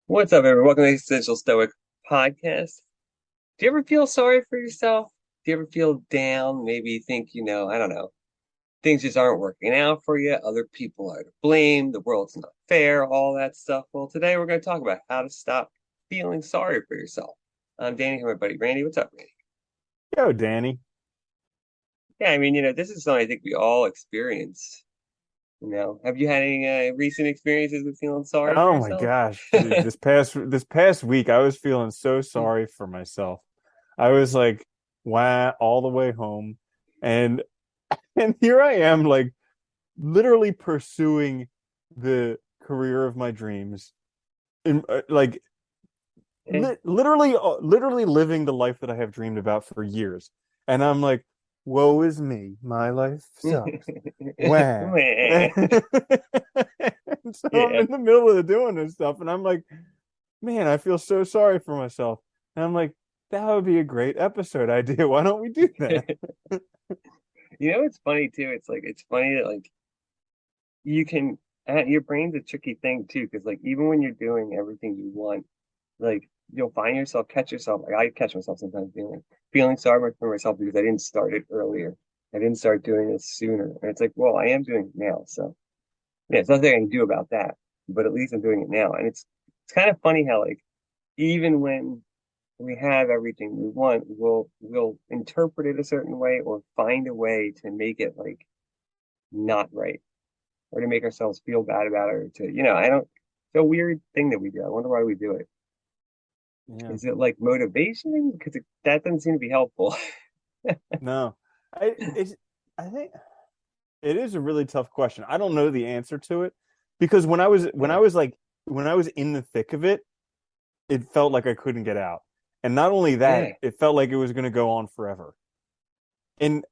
What's up, everyone? Welcome to the Existential Stoic podcast. Do you ever feel sorry for yourself? Do you ever feel down? Maybe you think, I don't know, things just aren't working out for you. Other people are to blame. The world's not fair, all that stuff. Well, today we're going to talk about how to stop feeling sorry for yourself. I'm Danny, here, my buddy Randy. What's up, Randy? Yo, Danny. Yeah, I mean, this is something I think we all experience. Have you had any recent experiences with feeling sorry for Oh my yourself? gosh, dude, this past week I was feeling so sorry for myself. I was like, wow, all the way home, and and here I am, like literally pursuing the career of my dreams, in like literally living the life that I have dreamed about for years, and I'm like, woe is me, my life sucks. Wow. Meh. And so I'm Yeah. in the middle of doing this stuff, and I'm like, man, I feel so sorry for myself. And I'm like, that would be a great episode idea. Why don't we do that? It's funny too. It's funny that you can your brain's a tricky thing too, because even when you're doing everything you want, you'll find yourself catch yourself. Like I catch myself sometimes feeling sorry for myself because I didn't start it earlier. I didn't start doing it sooner. And it's like, well, I am doing it now. So yeah, it's nothing I can do about that. But at least I'm doing it now. And it's kind of funny how even when we have everything we want, we'll interpret it a certain way or find a way to make it not right or to make ourselves feel bad about it or to, I don't, it's a weird thing that we do. I wonder why we do it. Yeah. Is it like motivation? Because that doesn't seem to be helpful. No. It's I think it is a really tough question. I don't know the answer to it because Yeah. when I was in the thick of it, it felt like I couldn't get out. And not only that, Yeah. it felt like it was going to go on forever. And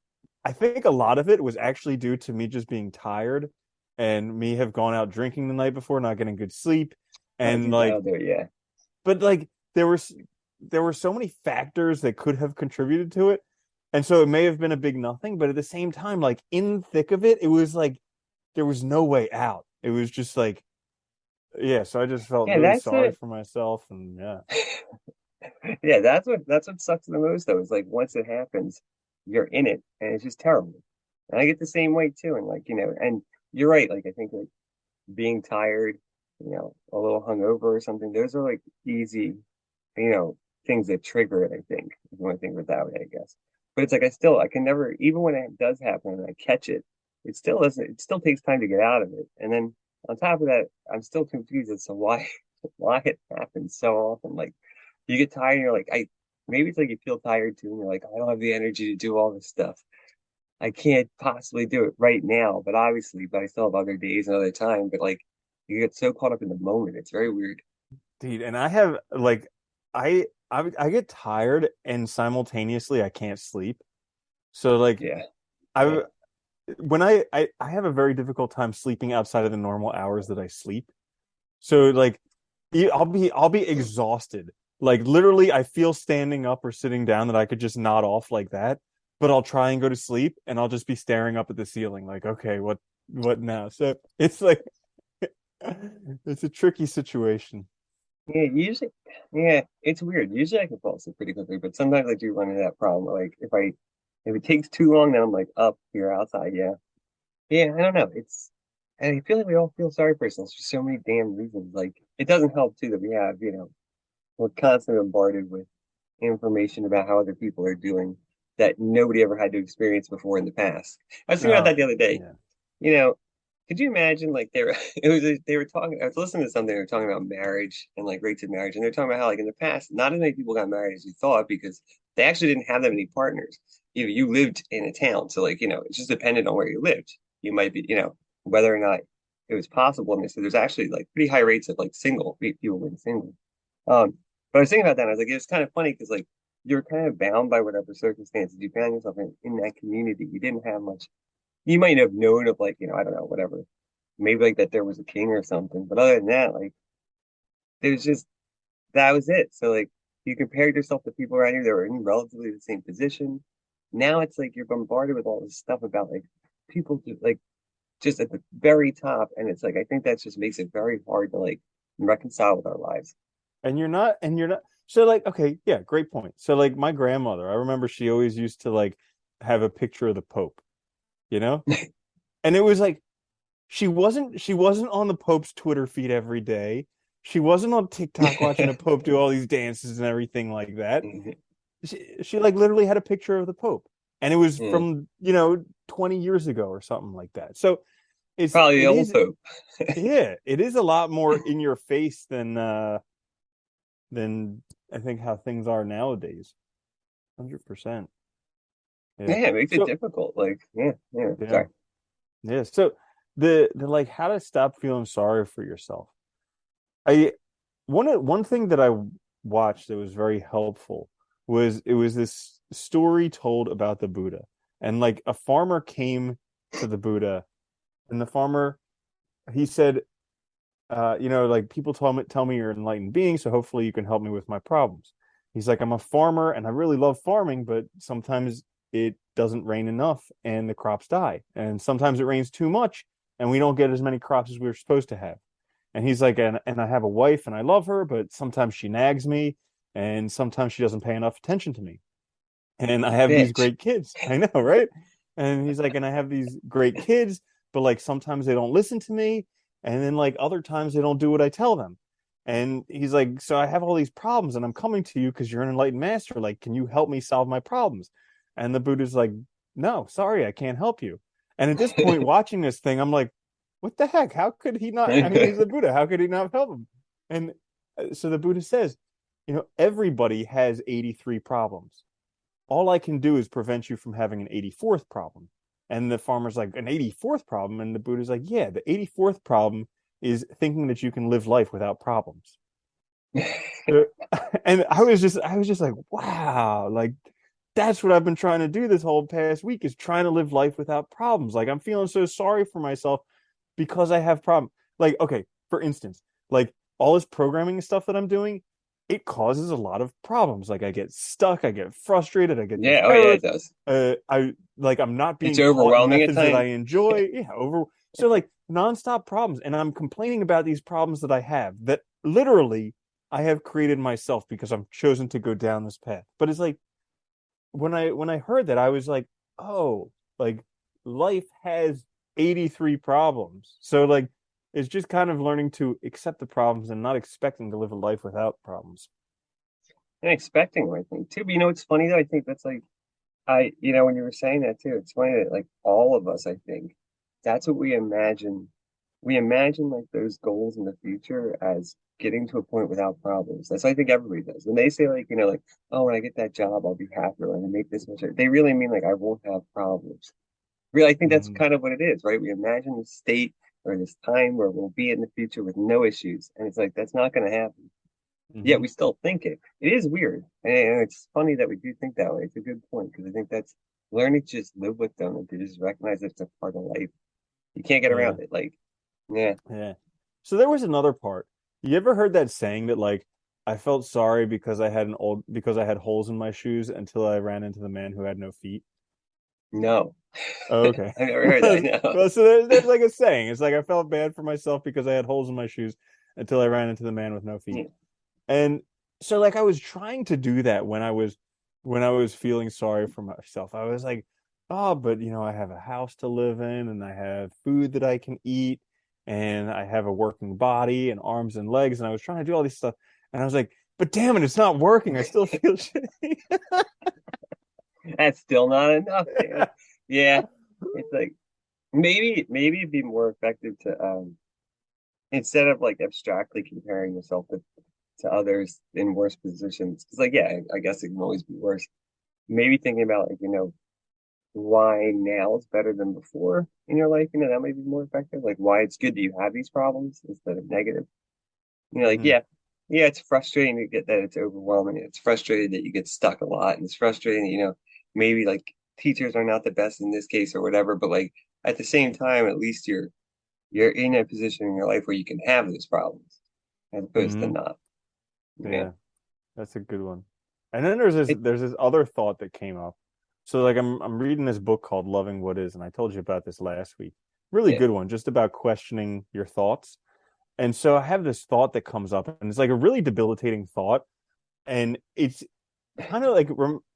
I think a lot of it was actually due to me just being tired and me have gone out drinking the night before, not getting good sleep. I And do. That'll do it. Yeah. but there were so many factors that could have contributed to it. And so it may have been a big nothing, but at the same time, like in the thick of it, it was like there was no way out. It was just like, yeah, so I just felt Yeah. really That's sorry it. for myself. And yeah. Yeah. That's what sucks the most though, is once it happens, you're in it and it's just terrible. And I get the same way too. And and you're right. I think being tired, a little hungover or something. Those are easy, you know, things that trigger it, I think, if you want to think of it that way, I guess. But it's I can never, even when it does happen and I catch it, it still takes time to get out of it. And then on top of that, I'm still confused as to why, why it happens so often. You get tired and you're maybe it's you feel tired too, and you're like, I don't have the energy to do all this stuff. I can't possibly do it right now, but I still have other days and other time. But you get so caught up in the moment. It's very weird. Dude, and I have like I get tired and simultaneously I can't sleep. So like Yeah. Yeah. I when I have a very difficult time sleeping outside of the normal hours that I sleep. So like I'll be exhausted. Like literally I feel standing up or sitting down that I could just nod off like that, but I'll try and go to sleep and I'll just be staring up at the ceiling like, okay, what now? So it's like it's a tricky situation. Yeah, usually, yeah, it's weird. Usually I can fall asleep pretty quickly, but sometimes I do run into that problem. If it takes too long, then I'm up here outside. Yeah. Yeah, I don't know. And I feel like we all feel sorry for ourselves for so many damn reasons. It doesn't help too that we're constantly bombarded with information about how other people are doing that nobody ever had to experience before in the past. I was thinking about Oh, that the other day. yeah. You know, could you imagine they were they were talking I was listening to something they were talking about marriage and rates of marriage and they're talking about how in the past not as many people got married as you thought because they actually didn't have that many partners. You lived in a town, so it's just dependent on where you lived. You might be, whether or not it was possible. And they said there's actually pretty high rates of single people being single. But I was thinking about that. And I was like, it's kind of funny because you're kind of bound by whatever circumstances you found yourself in that community. You didn't have much. You might have known of I don't know, whatever. Maybe that there was a king or something. But other than that, there's just that was it. So you compared yourself to people around you that were in relatively the same position. Now it's you're bombarded with all this stuff about people just at the very top. And it's I think that just makes it very hard to reconcile with our lives. and you're not. So like, okay, yeah, great point. So like my grandmother, I remember she always used to like have a picture of the Pope, you know? And it was like she wasn't on the Pope's Twitter feed every day. She wasn't on TikTok watching the Pope do all these dances and everything like that. She like literally had a picture of the Pope. And it was Yeah. from, 20 years ago or something like that. So it's Probably the it old is Pope. yeah, it is a lot more in your face than I think how things are nowadays. 100%. Yeah. Yeah, it makes it So difficult. Like, yeah, yeah. yeah. Sorry. Yeah. So the like how to stop feeling sorry for yourself. I one thing that I watched that was very helpful was it was this story told about the Buddha. And like a farmer came to the Buddha, and the farmer he said, like people tell me you're an enlightened being, so hopefully you can help me with my problems. He's like, I'm a farmer and I really love farming, but sometimes it doesn't rain enough and the crops die. And sometimes it rains too much and we don't get as many crops as we were supposed to have. And he's like, and I have a wife and I love her, but sometimes she nags me and sometimes she doesn't pay enough attention to me. And I have these Bitch. great kids. I know, right? And he's like, and I have these great kids, but like sometimes they don't listen to me. And then like other times they don't do what I tell them. And he's like, so I have all these problems and I'm coming to you because you're an enlightened master. Like, can you help me solve my problems? And the Buddha's like, no, sorry, I can't help you. And at this point, watching this thing, I'm like, what the heck? How could he not? I mean, he's the Buddha. How could he not help him? And so the Buddha says, everybody has 83 problems. All I can do is prevent you from having an 84th problem. And the farmer's like, an 84th problem? And the Buddha's like, yeah, the 84th problem is thinking that you can live life without problems. Uh, And I was just like, wow, like that's what I've been trying to do this whole past week is trying to live life without problems. Like I'm feeling so sorry for myself because I have problems. Like, okay, for instance, like all this programming stuff that I'm doing, it causes a lot of problems. Like I get stuck, I get frustrated, I get these Yeah, oh yeah, errors. it does. I'm not It's being taught overwhelming at methods that I times. enjoy. Yeah, over so like nonstop problems. And I'm complaining about these problems that I have that literally I have created myself because I've chosen to go down this path. But it's like when I heard that, I was like, oh, like life has 83 problems. So like it's just kind of learning to accept the problems and not expecting to live a life without problems. And expecting, I think, too. But it's funny though. I think that's like when you were saying that too, it's funny that like all of us, I think, that's what we imagine. We imagine like those goals in the future as getting to a point without problems. That's what I think everybody does. When they say like, like, oh, when I get that job, I'll be happier and I make this much. They really mean like I won't have problems. Really, I think that's Mm-hmm. kind of what it is, right? We imagine the state or this time where we'll be in the future with no issues. And it's like that's not going to happen. Yet Mm-hmm. we still think it. It is weird. And it's funny that we do think that way. It's a good point because I think that's learning to just live with them and to just recognize that it's a part of life. You can't get Yeah. around it. Like, yeah, Yeah. So there was another part. You ever heard that saying that like I felt sorry because I had holes in my shoes until I ran into the man who had no feet? no. Oh, I've okay. never heard that. No. Well, so there's like a saying. It's like I felt bad for myself because I had holes in my shoes until I ran into the man with no feet. Yeah. And so like I was trying to do that when I was feeling sorry for myself. I was like, oh, but I have a house to live in and I have food that I can eat and I have a working body and arms and legs. And I was trying to do all this stuff. And I was like, but damn it, it's not working. I still feel shitty. That's still not enough, man. Yeah. It's like maybe it'd be more effective to instead of like abstractly comparing yourself to others in worse positions. Because like, yeah, I guess it can always be worse. Maybe thinking about like, why now is better than before in your life, that might be more effective. Like why it's good that you have these problems instead of negative. Like, Hmm. yeah, it's frustrating to get that it's overwhelming. It's frustrating that you get stuck a lot. And it's frustrating that, maybe like teachers are not the best in this case or whatever, but like at the same time, at least you're in a position in your life where you can have those problems as opposed to Hmm. not. Yeah. Yeah, that's a good one. And then there's this other thought that came up. So like I'm reading this book called Loving What Is, and I told you about this last week. Really Yeah. good one, just about questioning your thoughts. And so I have this thought that comes up, and it's like a really debilitating thought. And it's kind of like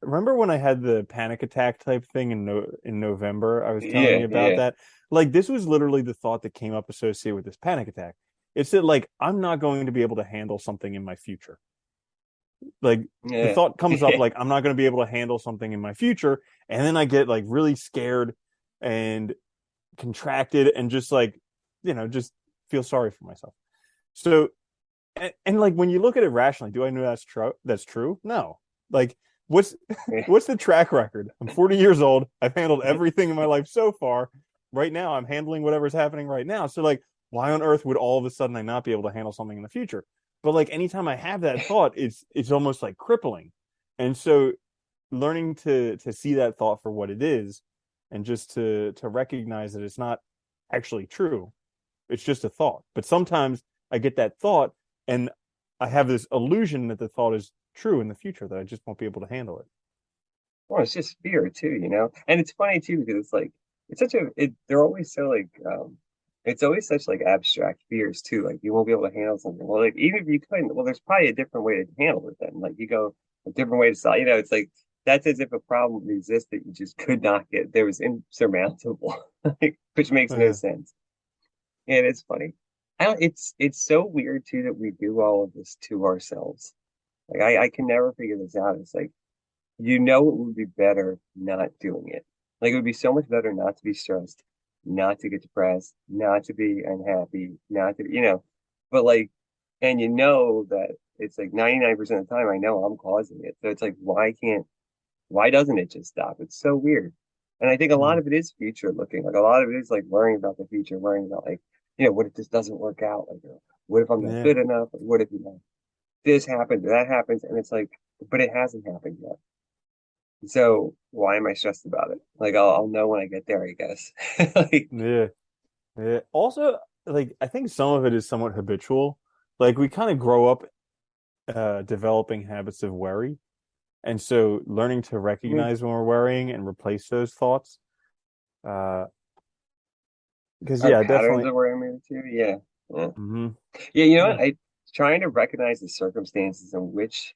remember when I had the panic attack type thing in November? I was telling Yeah, you about yeah, that. Like this was literally the thought that came up associated with this panic attack. It's that like I'm not going to be able to handle something in my future. Like the yeah, thought comes up yeah. like I'm not going to be able to handle something in my future, and then I get like really scared and contracted and just like just feel sorry for myself. So and like when you look at it rationally, do I know that's true? That's true? No. Like what's what's the track record? I'm 40 years old. I've handled everything in my life so far. Right now, I'm handling whatever's happening right now. So like, why on earth would all of a sudden I not be able to handle something in the future? But like anytime I have that thought, it's almost like crippling. And so learning to see that thought for what it is and just to recognize that it's not actually true. It's just a thought. But sometimes I get that thought and I have this illusion that the thought is true in the future that I just won't be able to handle it. Well, it's just fear too, you know? And it's funny too because it's like it's such a they're always so like it's always such like abstract fears too. Like you won't be able to handle something. Well, like even if you couldn't, well, there's probably a different way to handle it then. Like you go a different way to solve, you know, it's like that's as if a problem exists that you just could not get. There was insurmountable, like, which makes no Yeah. sense. And it's funny. I don't, it's so weird too that we do all of this to ourselves. Like I can never figure this out. It's like you know it would be better not doing it. Like it would be so much better not to be stressed, not to get depressed, not to be unhappy, not to, you know, but like, and you know that it's like 99% of the time I know I'm causing it. So it's like, why doesn't it just stop? It's so weird. And I think a lot Mm. of it is future looking. Like a lot of it is like worrying about the future, worrying about like, you know, what if this doesn't work out? Like, what if I'm not Yeah. good enough? Like, what if, you know, this happens, that happens? And it's like, but it hasn't happened yet. So why am I stressed about it? Like I'll know when I get there, I guess. Like, Yeah. Yeah. Also, like I think some of it is somewhat habitual. Like we kind of grow up developing habits of worry. And so learning to mm, recognize when we're worrying and replace those thoughts. Uh, because our yeah, patterns definitely. of where I'm in too. Yeah. Yeah. Hmm. Yeah, you know Yeah. what? I trying to recognize the circumstances in which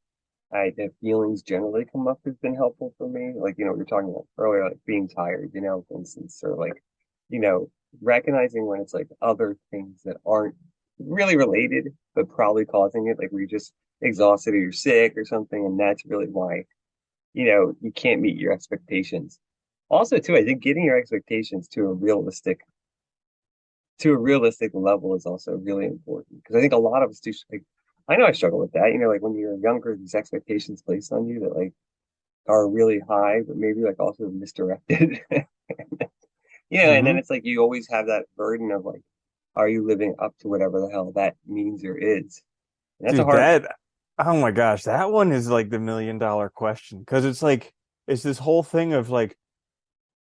the feelings generally come up has been helpful for me. Like, you know, we were talking about earlier, like being tired, you know, for instance, or like, you know, recognizing when it's like other things that aren't really related, but probably causing it, like where you're just exhausted or you're sick or something, and that's really why, you know, you can't meet your expectations. Also, too, I think getting your expectations to a realistic level is also really important because I think a lot of us do. Like, I know I struggle with that. You know, like when you're younger, these expectations placed on you that like are really high, but maybe like also misdirected. Yeah, and then Hmm. it's like you always have that burden of like, are you living up to whatever the hell that means or is? And that's a Dude, hard one. oh my gosh, that one is like the $1 million question because it's like, it's this whole thing of like,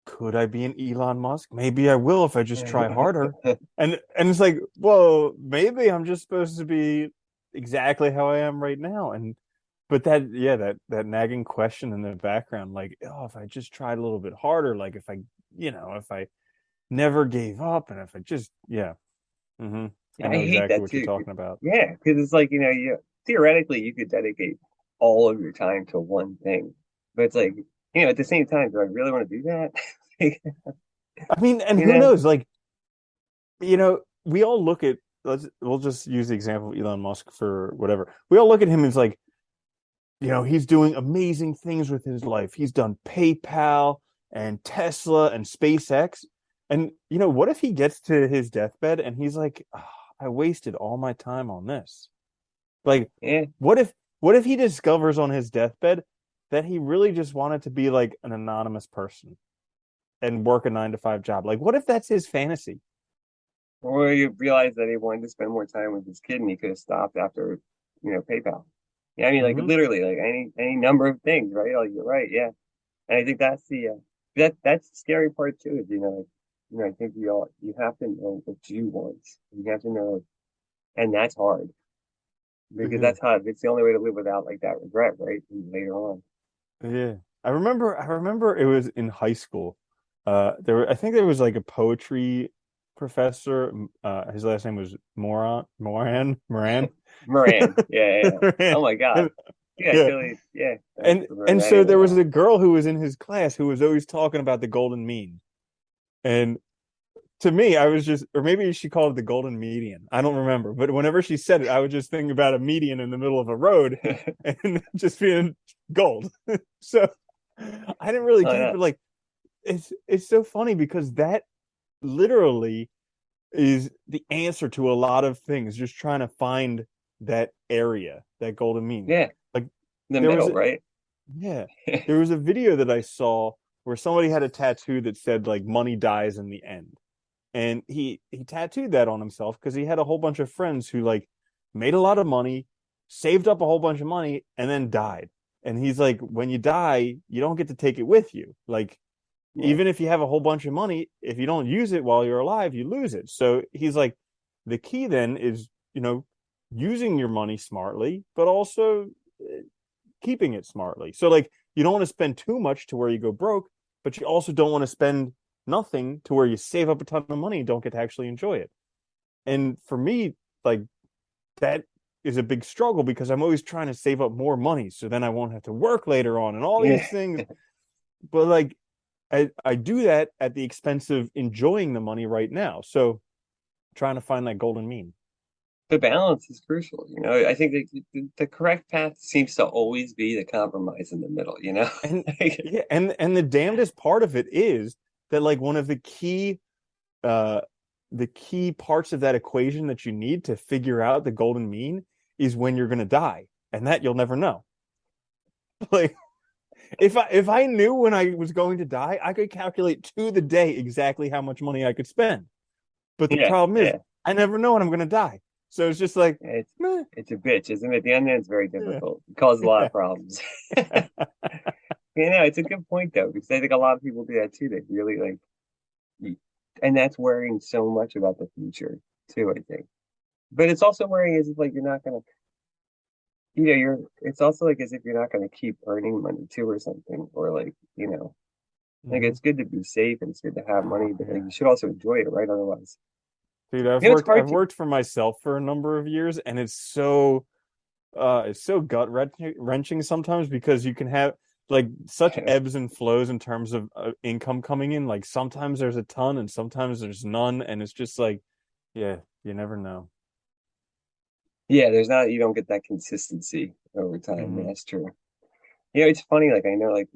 could I be an Elon Musk? Maybe I will if I just try harder. And it's like, well, maybe I'm just supposed to be exactly how I am right now. And but that yeah, that nagging question in the background, like, oh, if I just tried a little bit harder, like if I never gave up and if I just yeah. I I know hate exactly that what you're too. talking about. Yeah, because it's like, you know, you theoretically you could dedicate all of your time to one thing, but it's like, you know, at the same time, do I really want to do that? I mean, and You who know? knows? Like, we all look at we'll just use the example of Elon Musk for whatever. We all look at him as like, he's doing amazing things with his life. He's done PayPal and Tesla and SpaceX. And what if he gets to his deathbed and he's like, "Oh, I wasted all my time on this." Like, Yeah. what if he discovers on his deathbed that he really just wanted to be like an anonymous person and work a 9 to 5 job? Like, what if that's his fantasy? Or you realize that he wanted to spend more time with his kid and he could have stopped after, you know, PayPal. Yeah, I mean, like Hmm. literally, like any number of things, right? Like you're right, yeah. And I think that's the that's the scary part too. Is like I think you have to know what you want. You have to know, and that's hard because Yeah. that's how it's the only way to live without like that regret, right? Later on. Yeah. I remember it was in high school. I think there was like a poetry professor. His last name was Moran. Moran. Yeah, yeah, yeah. Moran. Oh my God. And, Yeah, I yeah, totally. Yeah, I and remember and that so name there was now. a girl who was in his class who was always talking about the golden mean. And to me, I was just, or maybe she called it the golden median. I don't remember. But whenever she said it, I was just thinking about a median in the middle of a road and just being gold. So I didn't really Oh get it, no. but like it's so funny because that literally is the answer to a lot of things, just trying to find that area, that golden mean. Yeah, Like the there was middle, right? yeah, there was a video that I saw where somebody had a tattoo that said like money dies in the end. And he tattooed that on himself because he had a whole bunch of friends who like made a lot of money, saved up a whole bunch of money, and then died. And he's like, when you die, you don't get to take it with you. Like, Yeah, even if you have a whole bunch of money, if you don't use it while you're alive, you lose it. So he's like, the key then is, using your money smartly, but also keeping it smartly. So like, you don't want to spend too much to where you go broke, but you also don't want to spend nothing to where you save up a ton of money and don't get to actually enjoy it. And for me, like that is a big struggle because I'm always trying to save up more money so then I won't have to work later on and all yeah. these things. But like I do that at the expense of enjoying the money right now. So trying to find that golden mean. The balance is crucial. I think the correct path seems to always be the compromise in the middle. And Like, yeah, and the damnedest part of it is that like one of uh the key parts of that equation that you need to figure out the golden mean is when you're going to die, and that you'll never know. Like if I knew when I was going to die, I could calculate to the day exactly how much money I could spend. But the yeah, problem is yeah. I never know when I'm going to die. So it's just like, It's meh, it's a bitch, isn't it? The unknown's very yeah, difficult. It causes a lot yeah. of problems. It's a good point though, because I think a lot of people do that too. They really and that's worrying so much about the future too, I think. But it's also worrying as if like you're not gonna, it's also like as if you're not gonna keep earning money too or something, or like Hmm. it's good to be safe and it's good to have money, Oh but like yeah. you should also enjoy it, right? Otherwise, Dude, I've it's worked hard I've to, worked for myself for a number of years, and it's so gut wrenching sometimes because you can have like such ebbs and flows in terms of income coming in. Like sometimes there's a ton and sometimes there's none, and it's just like, yeah, you never know. yeah, you don't get that consistency over time. Hmm. That's true. It's funny, like I know, like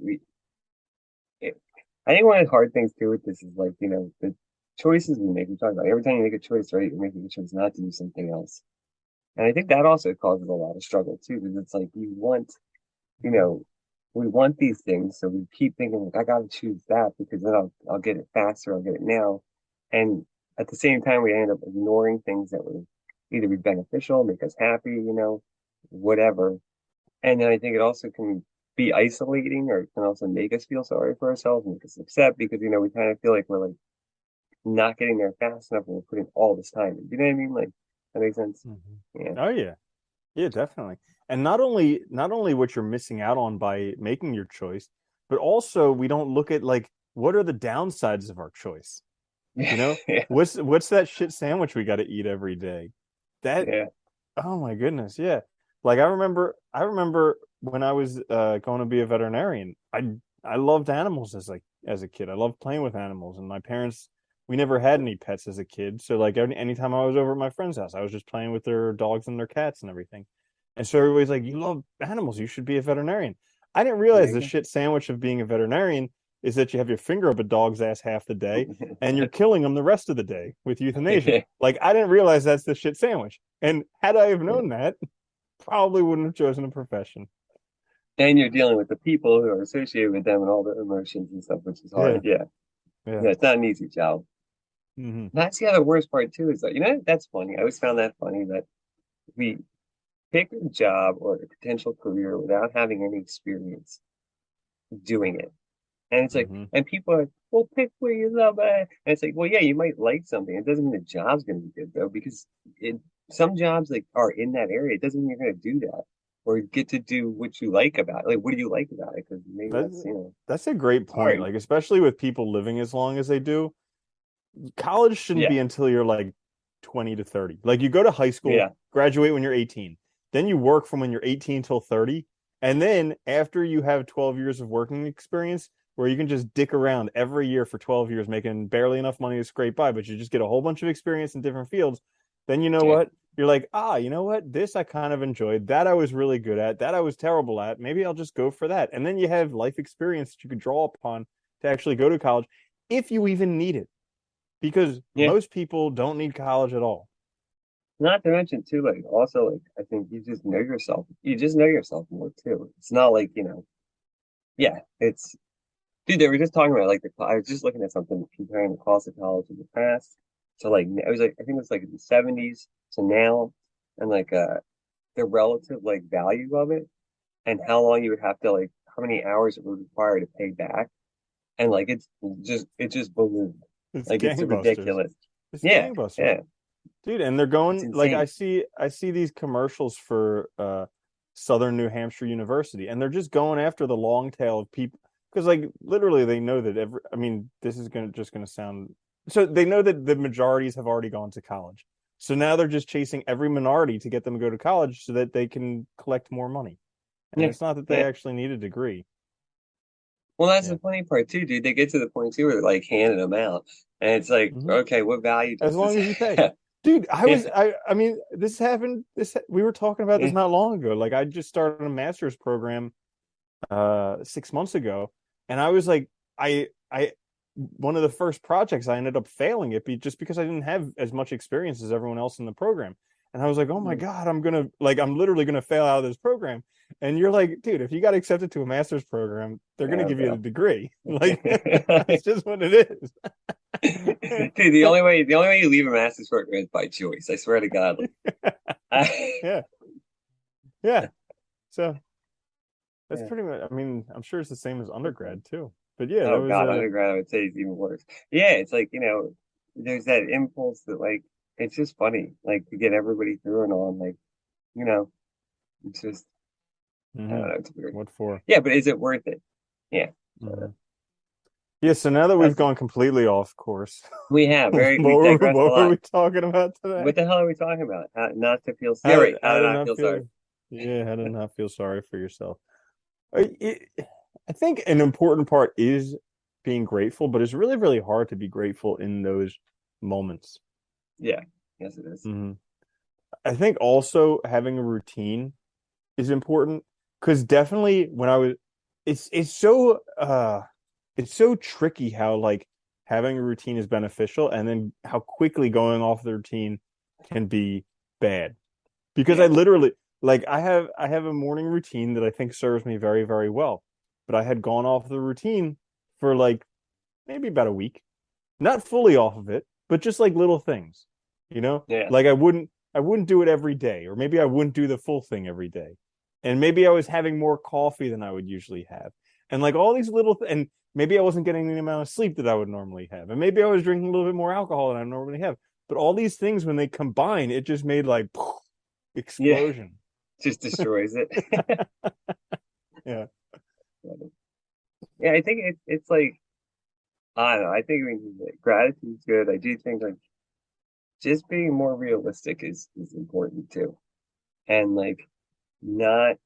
it, I think one of the hard things too with this is like, the choices we make. We talk about every time you make a choice, right? You're making a choice not to do something else. And I think that also causes a lot of struggle too, because it's like you know, we want these things, so we keep thinking like I gotta choose that because then I'll get it faster, I'll get it now. And at the same time we end up ignoring things that would either be beneficial, make us happy, whatever. And then I think it also can be isolating or it can also make us feel sorry for ourselves, make us upset because we kind of feel like we're like not getting there fast enough and we're putting all this time in. You know what I mean? Like that makes sense. Hmm. Yeah. Oh yeah, yeah, definitely. And not only what you're missing out on by making your choice, but also we don't look at like what are the downsides of our choice. You know, Yeah. what's that shit sandwich we got to eat every day? That Yeah. Oh my goodness, yeah. Like I remember when I was going to be a veterinarian. I loved animals as a kid. I loved playing with animals, and my parents we never had any pets as a kid. So like anytime I was over at my friend's house, I was just playing with their dogs and their cats and everything. And so everybody's like, "You love animals, you should be a veterinarian." I didn't realize There the you shit sandwich of being a veterinarian is that you have your finger up a dog's ass half the day and you're go. killing them the rest of the day with euthanasia. Yeah. Like I didn't realize that's the shit sandwich. And had I have known that, probably wouldn't have chosen a profession. And you're dealing with the people who are associated with them and all their emotions and stuff, which is hard. Yeah, Yeah. yeah. Yeah, it's not an easy job. Hmm. That's the other worst part too, is that that's funny. I always found that funny that we pick a job or a potential career without having any experience doing it. And it's like, Hmm. and people are like, well, pick where you love it. And it's like, well, yeah, you might like something. It doesn't mean the job's going to be good though, because some jobs like are in that area. It doesn't mean you're going to do that or get to do what you like about it. Like, what do you like about it? Because maybe That's that's, that's a great point. hard. Like especially with people living as long as they do. college shouldn't Yeah, be until you're like 20 to 30. Like you go to high school, yeah, graduate when you're 18. Then you work from when you're 18 till 30. And then after you have 12 years of working experience, where you can just dick around every year for 12 years, making barely enough money to scrape by, but you just get a whole bunch of experience in different fields. Then you know yeah, what? You're like, you know what? This I kind of enjoyed. That I was really good at. That I was terrible at. Maybe I'll just go for that. And then you have life experience that you could draw upon to actually go to college if you even need it, because yeah. most people don't need college at all. Not to mention too, like also like I think you just know yourself. You just know yourself more too. It's not like, yeah, it's dude, they were just talking about like I was just looking at something comparing the cost of college in the past to like it was like I think it was like in the 70s to now and like the relative like value of it and how long you would have to like how many hours it would require to pay back. And like it just ballooned. It's Like it's gangbusters. ridiculous. It's Yeah, gangbusters. yeah. Dude, and they're It's going like insane. I see these commercials for Southern New Hampshire University, and they're just going after the long tail of people because like literally they know that every I mean, this is gonna sound so they know that the majorities have already gone to college. So now they're just chasing every minority to get them to go to college so that they can collect more money. And Yeah, it's not that they yeah. actually need a degree. Well, that's Yeah. the funny part too, dude. They get to the point too where they're like handing them out, and it's like, Mhm. okay, what value As does this long as you pay. have? Dude, Yeah, I mean, this happened this we were talking about this yeah, not long ago. Like I just started a master's program 6 months ago, and I was like I one of the first projects I ended up failing it just because I didn't have as much experience as everyone else in the program. And I was like, "Oh my God, I'm literally going to fail out of this program." And you're like, "Dude, if you got accepted to a master's program, they're going to yeah, give you the bro. degree." Like Dude, that's just what it is. the only way you leave a master's program is by choice. I swear to God. Like, Yeah. Yeah. So that's yeah. pretty much. I mean, I'm sure it's the same as undergrad too. But yeah, that Oh was God, a. undergrad I would say is even worse. Yeah, it's like, there's that impulse that like it's just funny, like to get everybody through and on, like, you know, it's just I don't Mhm. know, it's weird. What for? Yeah, but is it worth it? Yeah. Mhm. Yeah. So now that we've That's gone completely off course, we have what we digressed a what were lot. we talking about What today? the hell are we talking about? How not to feel, yeah, right. How How to to not not feel sorry. feel? Yeah, how to not feel sorry for yourself. I think an important part is being grateful, but it's really, really hard to be grateful in those moments. Yeah. Yes, it is. Mhm. I think also having a routine is important because definitely when I was, it's so tricky how like having a routine is beneficial and then how quickly going off the routine can be bad. Because I Yeah. literally like I have a morning routine that I think serves me very, very well. But I had gone off the routine for like maybe about a week. Not fully off of it, but just like little things. You know? Yeah. Like I wouldn't do it every day, or maybe I wouldn't do the full thing every day. And maybe I was having more coffee than I would usually have. And like all these and maybe I wasn't getting the amount of sleep that I would normally have. And maybe I was drinking a little bit more alcohol than I normally have. But all these things when they combine, it just made like Yeah. explosion. Just destroys it. Yeah. Yeah, I think it's like I don't know. I think like, gratitude's good. I do think like just being more realistic is important too. And like not,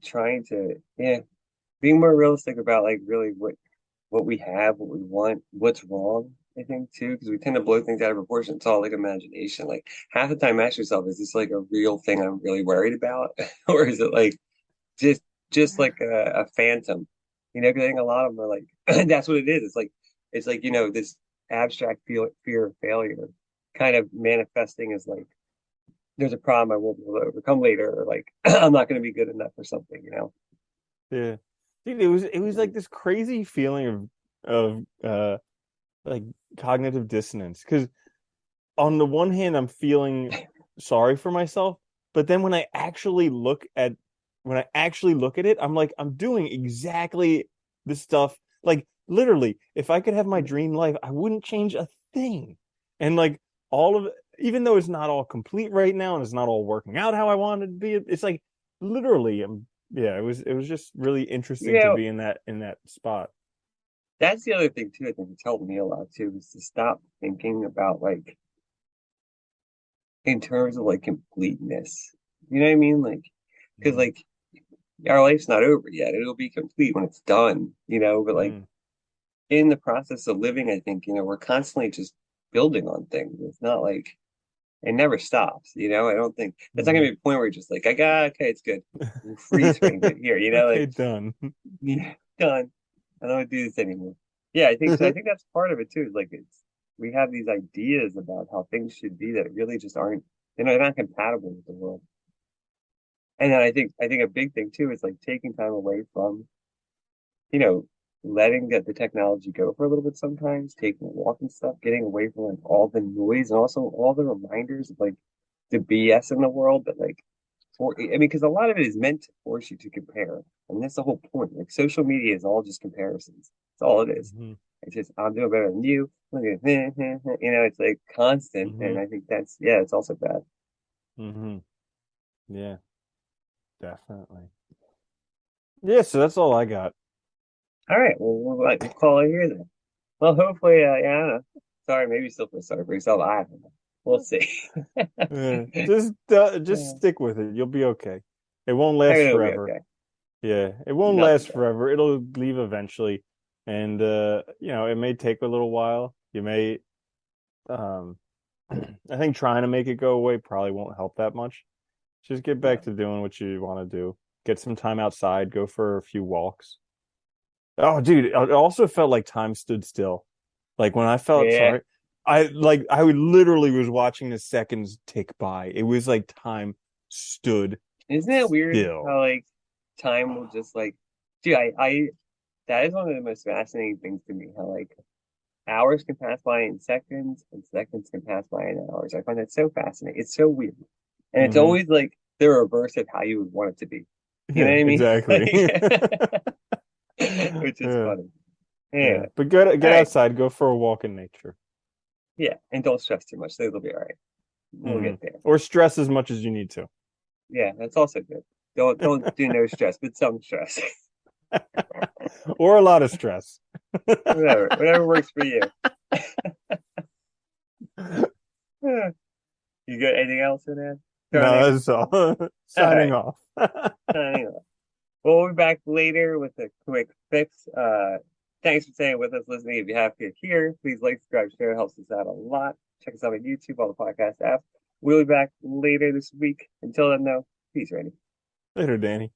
trying to being more realistic about like really what we have, what we want, what's wrong, I think too, because we tend to blow things out of proportion. It's all like imagination. Like half the time ask yourself, is this like a real thing I'm really worried about? Or is it like just just like a phantom? Because I think a lot of them are like that's what it is. It's like, this abstract fear of failure kind of manifesting as like there's a problem I won't be able to overcome later, or like I'm not going to be good enough or something. Yeah. Dude, it was like this crazy feeling of like cognitive dissonance. Because on the one hand, I'm feeling sorry for myself, but then when I actually look at it, I'm like, I'm doing exactly the stuff. Like literally, if I could have my dream life, I wouldn't change a thing. And like all of it, even though it's not all complete right now and it's not all working out how I wanted it to be, it's like literally, yeah, it was just really interesting to Yeah, be in that spot. that's the other thing too. I think it's helped me a lot too, is to stop thinking about like in terms of like completeness. You know what I mean? Like, because Mm, like our life's not over yet. It'll be complete when it's done, you know, but like mm, in the process of living, I think, we're constantly just building on things. It's not like it never stops, you know. I don't think there's not gonna mhm. be a point where you're just like, I got okay, it's good. We'll freeze framed it here, you know, Okay, like done. yeah, done. I don't want to do this anymore. Yeah, I think so. I think that's part of it too. Is like it's we have these ideas about how things should be that really just aren't, they're not compatible with the world. And then I think a big thing too is like taking time away from, you know, letting the technology go for a little bit sometimes, taking a walk and stuff, getting away from like all the noise and also all the reminders of like the BS in the world that like I mean, because a lot of it is meant to force you to compare. And that's the whole point. Like social media is all just comparisons. That's all it is. Hmm. It's just I'm doing better than you. Look at it's like constant. And Hmm. I think that's yeah, it's also bad. Hmm. Yeah, definitely. Yeah, so that's all I got. All right, well we'll call it here then. Well, hopefully, yeah, I don't know. Sorry, maybe you still feel sorry for yourself. I don't know. We'll see. Yeah, just Yeah, stick with it. You'll be okay. It won't last everything will be forever. okay. Yeah, it won't Nothing last does. forever. It'll leave eventually. And it may take a little while. You may um I think trying to make it go away probably won't help that much. Just get back No. to doing what you want to do. Get some time outside, go for a few walks. Oh, dude, it also felt like time stood still. Like when I felt Yeah. sorry, I literally was watching the seconds tick by. It was like time stood Isn't that weird still. how like time will just like, dude, I that is one of the most fascinating things to me. How like hours can pass by in seconds and seconds can pass by in hours. I find that so fascinating. It's so weird. And it's Hmm. always like the reverse of how you would want it to be. You know Yeah, what I mean? exactly. Like, which is Yeah, funny. Yeah. yeah. But get All right. outside, go for a walk in nature. Yeah. And don't stress too much. So it'll be all right. We'll Hmm. get there. Or stress as much as you need to. Yeah, that's also good. Don't do no stress, but some stress. Or a lot of stress. Whatever works for you. You got anything else in there? Throwing No, there? that's all. All Signing right. off. Anyway, we'll be back later with a quick fix. Thanks for staying with us, listening. If you have to here, please like, subscribe, share. It helps us out a lot. Check us out on YouTube, all the podcast apps. We'll be back later this week. Until then, though, peace, Randy. Later, Danny.